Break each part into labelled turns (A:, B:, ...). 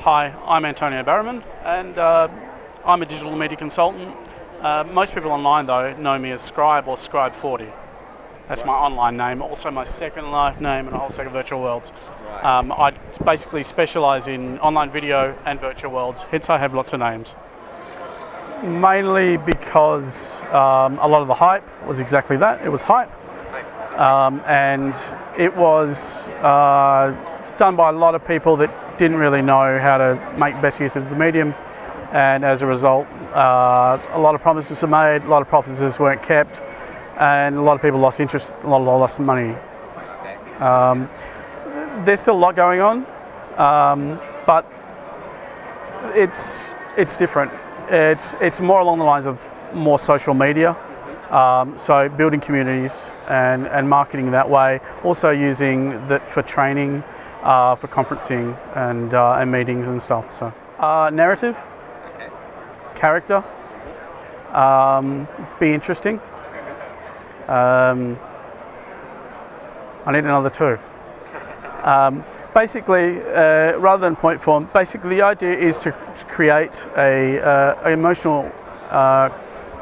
A: Hi, I'm Antonio Barimen, and I'm a digital media consultant. Most people online, though, know me as Scribe or Scribe40. That's my online name, also my second life name in a whole stack of virtual worlds. I basically specialise in online video and virtual worlds, hence I have lots of names. Mainly because a lot of the hype was exactly that, it was hype. And it was done by a lot of people that didn't really know how to make best use of the medium, and as a result a lot of promises were made, a lot of promises weren't kept, and a lot of people lost interest, a lot lost money. There's still a lot going on, but it's different. It's more along the lines of more social media, so building communities and marketing that way, also using that for training, for conferencing and meetings and stuff. So narrative, character, be interesting. I need another two. Basically, rather than point form, basically the idea is to create a emotional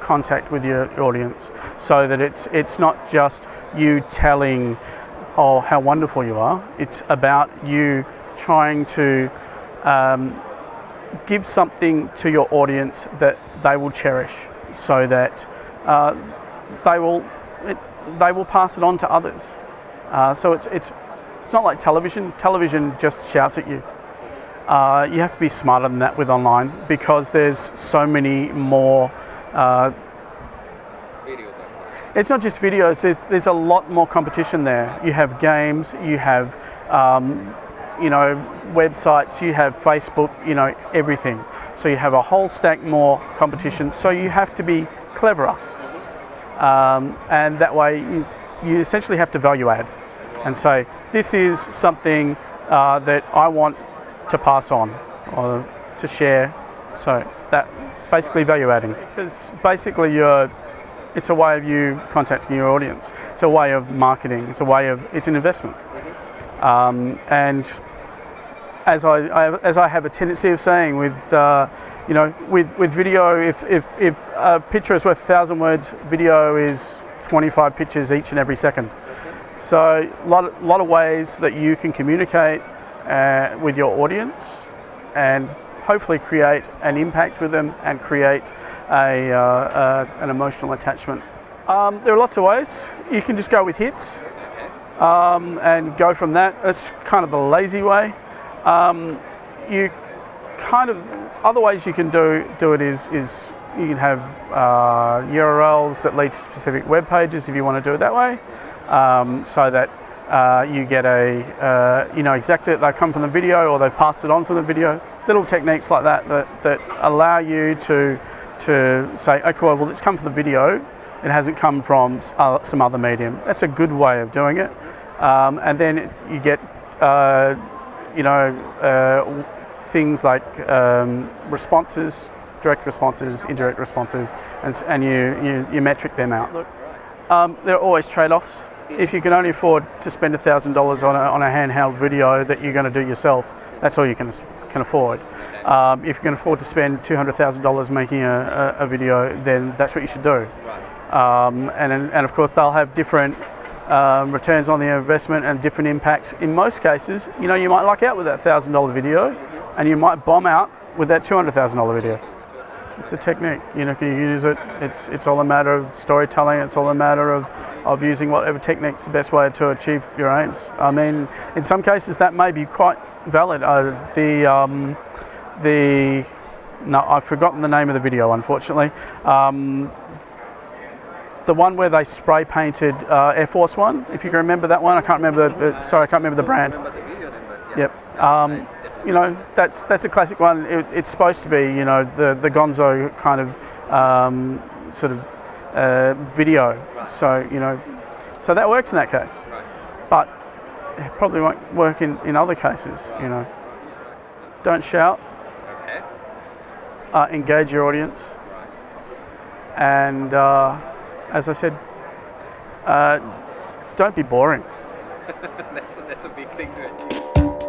A: contact with your audience, so that it's not just you telling how wonderful you are. It's about you trying to give something to your audience that they will cherish, so that they will pass it on to others. So it's not like television. Television just shouts at you. You have to be smarter than that with online, because there's so many more.
B: Videos.
A: It's not just videos. There's a lot more competition there. You have games. You have websites. You have Facebook. Everything. So you have a whole stack more competition. So you have to be cleverer, and that way you essentially have to value add and say, this is something that I want to pass on or to share. So that basically value adding, because basically it's a way of you contacting your audience. It's a way of marketing. It's an investment. And as I have a tendency of saying with video, if a picture is worth 1,000 words, video is 25 pictures each and every second. So a lot of ways that you can communicate with your audience and hopefully create an impact with them and create an emotional attachment. There are lots of ways. You can just go with hits and go from that. It's kind of the lazy way. Other ways you can do it is you can have URLs that lead to specific web pages if you want to do it that way, so that you get exactly that they come from the video or they pass it on from the video. Little techniques like that allow you to say, okay, well, it's come from the video, it hasn't come from some other medium. That's a good way of doing it. And then you get things like responses, direct responses, indirect responses, and you metric them out. Look, there are always trade-offs. If you can only afford to spend $1,000 on a handheld video that you're going to do yourself, that's all you can afford. If you can afford to spend $200,000 making a video, then that's what you should do. And of course they'll have different returns on the investment and different impacts. In most cases, you might luck out with that $1,000 video, and you might bomb out with that $200,000 video. It's a technique. You can use it. It's all a matter of storytelling. It's all a matter of using whatever technique's the best way to achieve your aims. I mean, in some cases that may be quite valid. No, I've forgotten the name of the video, unfortunately. The one where they spray painted Air Force One, if you can remember that one. I can't remember the brand. Yep. That's a classic one. It's supposed to be, the gonzo kind of sort of video. So that works in that case, but it probably won't work in other cases. Don't shout. Engage your audience, and as I said, don't be boring.
B: That's a big thing to achieve.